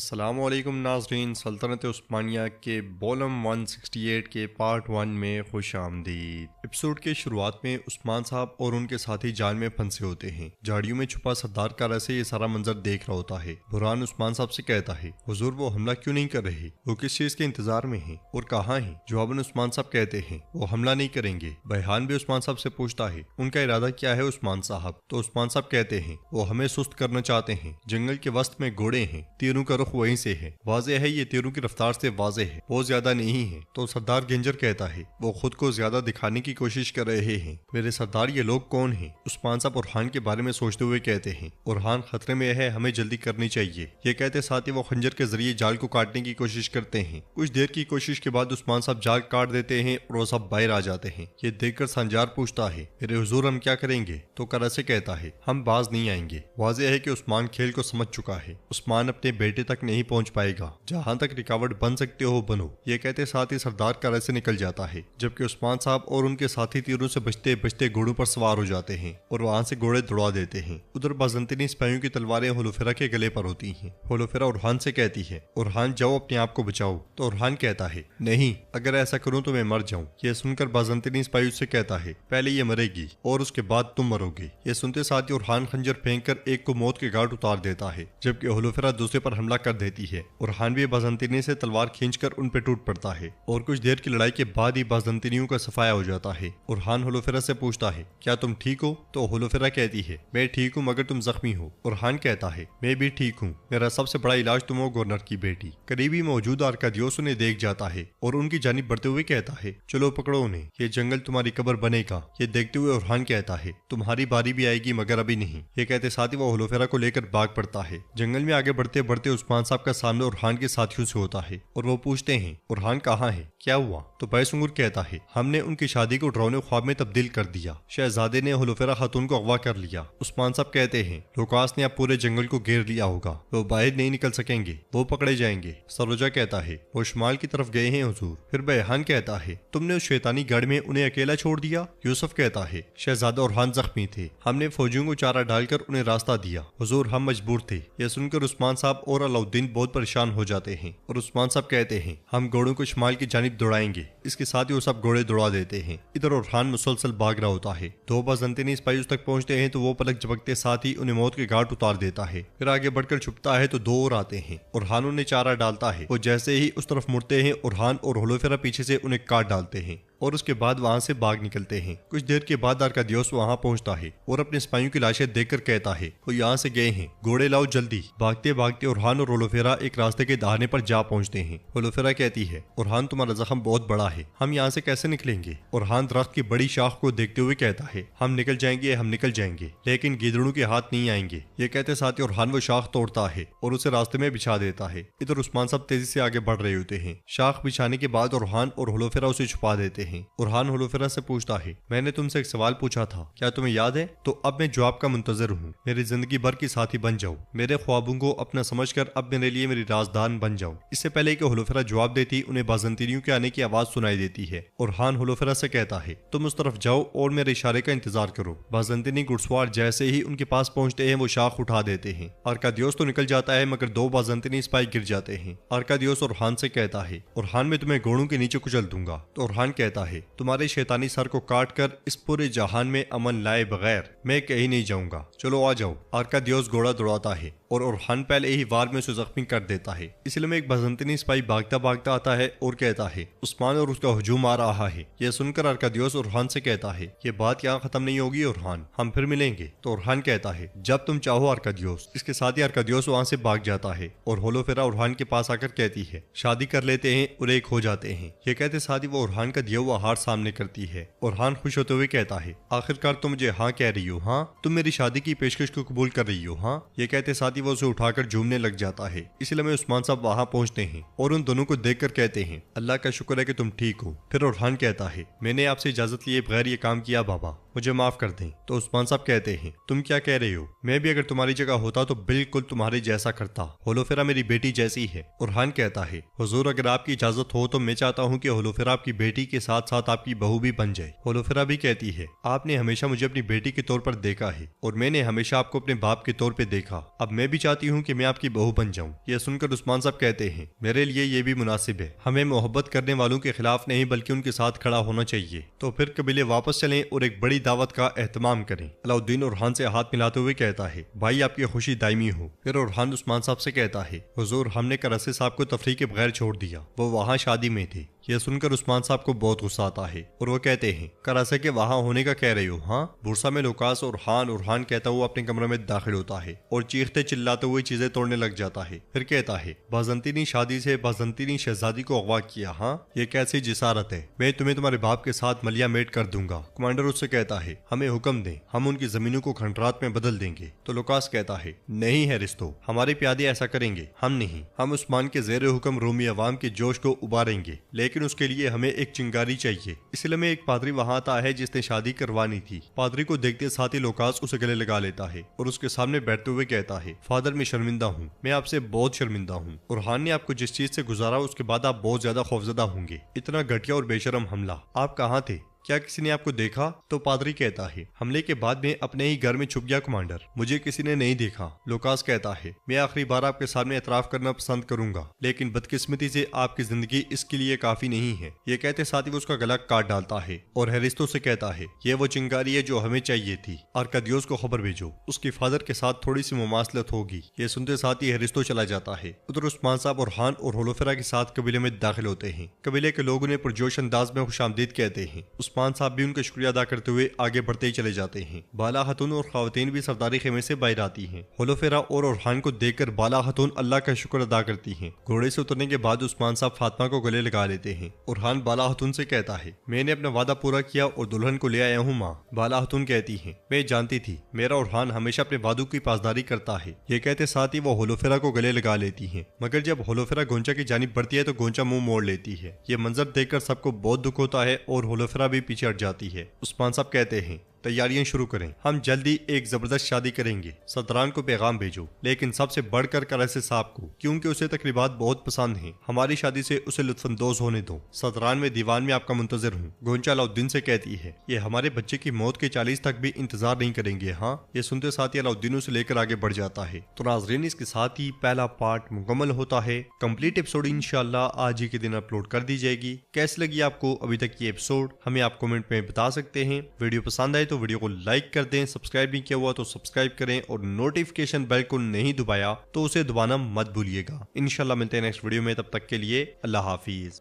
अस्सलामुअलैकुम नाज़रीन, सल्तनत उस्मानिया के वॉल्यूम 168 के पार्ट 1 में खुश आमदीद। एपिसोड के शुरुआत में उस्मान साहब और उनके साथी जाल में फंसे होते हैं। झाड़ियों में छुपा सरदार कारा से ये सारा मंजर देख रहा होता है। बुरहान उस्मान साहब से कहता है, हुजूर वो हमला क्यों नहीं कर रहे? वो किस चीज के इंतजार में हैं और कहाँ हैं? जवाबन उस्मान साहब कहते हैं वो हमला नहीं करेंगे। बहहान भी उस्मान साहब से पूछता है उनका इरादा क्या है उस्मान साहब? तो उस्मान साहब कहते हैं वो हमें सुस्त करना चाहते हैं। जंगल के वस्त में घोड़े हैं, तीरों का रुख वहीं से है। वाजे है ये तीरों की रफ्तार से वाजे है, वो ज्यादा नहीं है। तो सरदार गेंजर कहता है वो खुद को ज्यादा दिखाने की कोशिश कर रहे हैं। मेरे सरदार ये लोग कौन हैं? उस्मान साहब उरहान के बारे में सोचते हुए कहते हैं उरहान खतरे में है, हमें जल्दी करनी चाहिए। ये कहते साथ ही वो खंजर के जरिए जाल को काटने की कोशिश करते हैं। कुछ देर की कोशिश के बाद उस्मान साहब जाल काट देते हैं और वो सब बाहर आ जाते हैं। ये देखकर संजार पूछता है मेरे हुजूर हम क्या करेंगे? तो करासे कहता है हम बाज नहीं आएंगे। वाजे है कि उस्मान खेल को समझ चुका है। उस्मान अपने बेटे तक नहीं पहुंच पाएगा। जहां तक रिकावट बन सकते हो बनो। ये कहते साथ ही सरदार करासे से निकल जाता है, जबकि उस्मान साहब और उनके साथी तीरों से बचते बचते घोड़ों पर सवार हो जाते हैं और वहां से घोड़े दौड़ा देते हैं। उधर बाज़ंतीनी सिपाहियों की तलवारें होलोफेरा के गले पर होती हैं। होलोफेरा उरहान से कहती है उरहान जाओ अपने आप को बचाओ। तो उरहान कहता है नहीं, अगर ऐसा करूं तो मैं मर जाऊं। ये सुनकर बाज़ंतीनी सिपाही उससे कहता है पहले ये मरेगी और उसके बाद तुम मरोगे। ये सुनते साथ ही उरहान खंजर फेंक कर एक को मौत के घाट उतार देता है, जबकि होलोफेरा दूसरे पर हमला कर देती है। उरहान भी बाज़ंतीनी से तलवार खींचकर उन पे टूट पड़ता है और कुछ देर की लड़ाई के बाद ही बाज़ंतीनियों का सफाया हो जाता है। उरहान होलोफेरा से पूछता है क्या तुम ठीक हो? तो होलोफेरा कहती है मैं ठीक हूँ मगर तुम जख्मी हो। उरहान कहता है मैं भी ठीक हूँ, मेरा सबसे बड़ा इलाज तुम हो गवर्नर की बेटी। करीबी मौजूद आर्कादियोस उन्हें देख जाता है और उनकी जानिब बढ़ते हुए कहता है चलो पकड़ो उन्हें, ये जंगल तुम्हारी कब्र बनेगा। ये देखते हुए उरहान कहता है तुम्हारी बारी भी आएगी मगर अभी नहीं। ये कहते साथ ही वो होलोफेरा को लेकर भाग पड़ता है। जंगल में आगे बढ़ते बढ़ते उस्मान साहब का सामने उरहान के साथियों से होता है और वो पूछते हैं उरहान कहाँ है, क्या हुआ? तो बैसुंगुर कहता है हमने उनकी शादी को डरावने ख्वाब में तब्दील कर दिया। शहजादे ने होलोफेरा खातून को अगवा कर लिया। उस्मान साहब कहते हैं लोकास ने अब पूरे जंगल को घेर लिया होगा, वो बाहर नहीं निकल सकेंगे, वो पकड़े जाएंगे। सरोजा कहता है वो शुमाल की तरफ गए हैं हुजूर। फिर बहहान कहता है तुमने उस शैतानी गढ़ में उन्हें अकेला छोड़ दिया। यूसुफ कहता है शहजादा उरहान जख्मी थे, हमने फौजियों को चारा डालकर उन्हें रास्ता दिया हुजूर, हम मजबूर थे। यह सुनकर उस्मान साहब और अलाउद्दीन बहुत परेशान हो जाते हैं और उस्मान साहब कहते हैं हम घोड़ों को शुमाल की जानिब दौड़ाएंगे। इसके साथ ही वो सब घोड़े दौड़ा देते हैं। इधर उरहान मुसलसल भाग रहा होता है। दो बाज़ंतीनी सिपाही उस तक पहुंचते हैं तो वो पलक झपकते साथ ही उन्हें मौत के घाट उतार देता है। फिर आगे बढ़कर छुपता है तो दो और आते हैं। उरहान उन्हें चारा डालता है। वो जैसे ही उस तरफ मुड़ते हैं उरहान और होलोफेरा पीछे से उन्हें काट डालते हैं और उसके बाद वहां से भाग निकलते हैं। कुछ देर के बाद आर्कादियोस वहां पहुंचता है और अपने सिपाहियों की लाशें देखकर कहता है वो यहाँ से गए हैं, घोड़े लाओ जल्दी। भागते भागते उरहान और होलोफेरा एक रास्ते के दहाने पर जा पहुंचते हैं। होलोफेरा कहती है उरहान तुम्हारा जख्म बहुत बड़ा है, हम यहाँ से कैसे निकलेंगे? उरहान दरख्त की बड़ी शाख को देखते हुए कहता है हम निकल जाएंगे लेकिन गिदड़ों के हाथ नहीं आएंगे। ये कहते साथ ही उरहान वो शाख तोड़ता है और उसे रास्ते में बिछा देता है। इधर उस्मान साहब तेजी से आगे बढ़ रहे होते हैं। शाख बिछाने के बाद उरहान और होलोफेरा उसे छुपा देते हैं। उरहान होलोफेरा से पूछता है मैंने तुमसे एक सवाल पूछा था, क्या तुम्हें याद है? तो अब मैं जवाब का मुंतजर हूँ। मेरी जिंदगी भर की साथी बन जाओ, मेरे ख्वाबों को अपना समझकर अब मेरे लिए मेरी राजदान बन जाओ। इससे पहले कि होलोफेरा जवाब देती उन्हें बाज़ंतीनियों के आने की आवाज सुनाई देती है। उरहान होलोफेरा से कहता है तुम उस तरफ जाओ और मेरे इशारे का इंतजार करो। बाज़ंतीनी घुड़सवार जैसे ही उनके पास पहुंचते हैं वो शाख उठा देते हैं। आर्कादियोस तो निकल जाता है मगर दो बाज़ंतीनी सिपाही गिर जाते हैं। आर्कादियोस उरहान से कहता है उरहान मैं तुम्हें घोड़ों के नीचे कुचल दूंगा। तो उरहान कहता है तुम्हारे शैतानी सर को काट कर इस पूरे जहान में अमन लाए बगैर मैं कहीं नहीं जाऊंगा, चलो आ जाओ। आर्कादियोस घोड़ा दौड़ाता है और उरहान पहले ही वार में उसे जख्मी कर देता है। इसलिए में एक बाज़ंतीनी सिपाही भागता भागता आता है और कहता है उस्मान और उसका हुजूम आ रहा है। यह सुनकर आर्कादियोस उरहान से कहता है ये बात यहाँ खत्म नहीं होगी उरहान, हम फिर मिलेंगे। तो उरहान कहता है जब तुम चाहो आर्कादियोस। इसके साथ ही आर्कादियोस वहां से भाग जाता है और होलोफेरा उरहान के पास आकर कहती है शादी कर लेते हैं और एक हो जाते हैं। ये कहते साथ ही वो उरहान का दिया हुआ हार सामने करती है। उरहान खुश होते हुए कहता है आखिरकार तुम मुझे हाँ कह रही हो, हाँ तुम मेरी शादी की पेशकश को कबूल कर रही हो। हाँ ये कहते साथ ही वो उसे उठाकर झूमने लग जाता है। इसलिए में उस्मान साहब वहां पहुंचते हैं और उन दोनों को देखकर कहते हैं अल्लाह का शुक्र है कि तुम ठीक हो। फिर उरहान कहता है मैंने आपसे इजाजत लिए बगैर ये काम किया बाबा, मुझे माफ कर दें। तो उस्मान साहब कहते हैं तुम क्या कह रहे हो? मैं भी अगर तुम्हारी जगह होता तो बिल्कुल तुम्हारे जैसा करता। होलोफेरा मेरी बेटी जैसी है। उरहान कहता है हुजूर अगर आपकी इजाजत हो तो मैं चाहता हूँ कि होलोफेरा आपकी बेटी के साथ साथ साथ आपकी बहू भी बन जाए। होलोफेरा भी कहती है, आपने हमेशा मुझे अपनी बेटी के तौर पर देखा है और मैंने हमेशा आपको अपने बाप के तौर पे देखा। अब मैं भी चाहती हूँ कि मैं आपकी बहू बन जाऊँ। यह सुनकर उस्मान साहब कहते हैं, मेरे लिए ये भी मुनासिब है। हमें मोहब्बत करने वालों के खिलाफ नहीं बल्कि उनके साथ खड़ा होना चाहिए। तो फिर कबीले वापस चलें और एक बड़ी दावत का एहतमाम करें। अलाउद्दीन ओरहान से हाथ मिलाते हुए कहता है, भाई आपकी खुशी दायमी हो। फिर ओरहान उस्मान साहब से कहता है, हुजूर हमने करासी साहब को तफरीह के बगैर छोड़ दिया, वो वहाँ शादी में थे। यह सुनकर उस्मान साहब को बहुत गुस्सा आता है और वो कहते हैं, करासे के वहां होने का कह रहे हो? हाँ। बुरसा में लुकास और हान कहता हुआ अपने कमरे में दाखिल होता है और चीखते चिल्लाते हुए चीजें तोड़ने लग जाता है। फिर कहता है, बाजंतीनी शादी से बाजंतीनी शहजादी को अगवा किया? हाँ, ये कैसी जिसारत है? मैं तुम्हें तुम्हारे बाप के साथ मलिया मेट कर दूंगा। कमांडर उससे कहता है, हमें हुक्म दें, हम उनकी जमीनों को खंडरात में बदल देंगे। तो लुकास कहता है, नहीं है रिश्तो, हमारे प्यादे ऐसा करेंगे। हम नहीं, हम उस्मान के जेर हुक्म रोमी अवाम के जोश को उबारेंगे, लेकिन उसके लिए हमें एक चिंगारी चाहिए। इसलिए में एक पादरी वहां आता है जिसने शादी करवानी थी। पादरी को देखते साथ ही लुकास उसे गले लगा लेता है और उसके सामने बैठते हुए कहता है, फादर मैं शर्मिंदा हूँ, मैं आपसे बहुत शर्मिंदा हूँ। ओरहान ने आपको जिस चीज से गुजारा उसके बाद आप बहुत ज्यादा खौफजदा होंगे। इतना घटिया और बेशरम हमला, आप कहाँ थे? क्या किसी ने आपको देखा? तो पादरी कहता है, हमले के बाद मैं अपने ही घर में छुप गया कमांडर, मुझे किसी ने नहीं देखा। लुकास कहता है, मैं आखिरी बार आपके सामने एतराफ करना पसंद करूंगा, लेकिन बदकिस्मती से आपकी जिंदगी इसके लिए काफी नहीं है। ये कहते साथ ही वो उसका गला काट डालता है और हैरिस्तो से कहता है, ये वो चिंगारी है जो हमें चाहिए थी। आर्कादियोस को खबर भेजो, उसके फादर के साथ थोड़ी सी मुमासलत होगी। ये सुनते साथ ही हैरिस्तो चला जाता है। उधर उस्मान साहब और हान और होलोफेरा के साथ कबीले में दाखिल होते हैं। कबीले के लोग उन्हें पुरजोश अंदाज में खुशामदीद कहते हैं। उस्मान साहब भी उनका शुक्रिया अदा करते हुए आगे बढ़ते ही चले जाते हैं। बाला खातून और खवातीन भी सरदारी खेमे से बाहर आती हैं। होलोफेरा और ओरहान को देखकर बाला खातून अल्लाह का शुक्र अदा करती हैं। घोड़े से उतरने के बाद उस्मान साहब फातिमा को गले लगा लेते हैं। ओरहान बाला खातून से कहता है, मैंने अपना वादा पूरा किया और दुल्हन को ले आया हूँ माँ। बाला खातून कहती है, मैं जानती थी, मेरा ओरहान हमेशा अपने वादों की पासदारी करता है। ये कहते साथ ही वो होलोफेरा को गले लगा लेती है, मगर जब होलोफेरा गोंचा की जानिब बढ़ती है तो गोंचा मुंह मोड़ लेती है। ये मंजर देखकर सबको बहुत दुख होता है और होलोफेरा भी पीछे हट जाती है। उस्मान साहब कहते हैं, तैयारियां शुरू करें, हम जल्दी एक जबरदस्त शादी करेंगे। सदरान को पैगाम भेजो, लेकिन सबसे बढ़कर करासी साहब को, क्योंकि उसे तकरीबात बहुत पसंद हैं। हमारी शादी से उसे लुत्फानंदोज होने दो। सदरान में दीवान में आपका मुंतजर हूँ। गोंचा अलाउद्दीन से कहती है, ये हमारे बच्चे की मौत के 40 तक भी इंतजार नहीं करेंगे। हाँ। ये सुनते साथ ही अलाउद्दीन उसे लेकर आगे बढ़ जाता है। तो नाज़रीन, इसके साथ ही पहला पार्ट मुकम्मल होता है। कंप्लीट एपिसोड इंशाल्लाह आज ही के दिन अपलोड कर दी जाएगी। कैसी लगी आपको अभी तक ये एपिसोड, हमें आप कमेंट में बता सकते हैं। वीडियो पसंद आए तो वीडियो को लाइक कर दें, सब्सक्राइब नहीं किया हुआ तो सब्सक्राइब करें और नोटिफिकेशन बेल को नहीं दबाया तो उसे दबाना मत भूलिएगा। इंशाल्लाह मिलते हैं नेक्स्ट वीडियो में, तब तक के लिए अल्लाह हाफिज।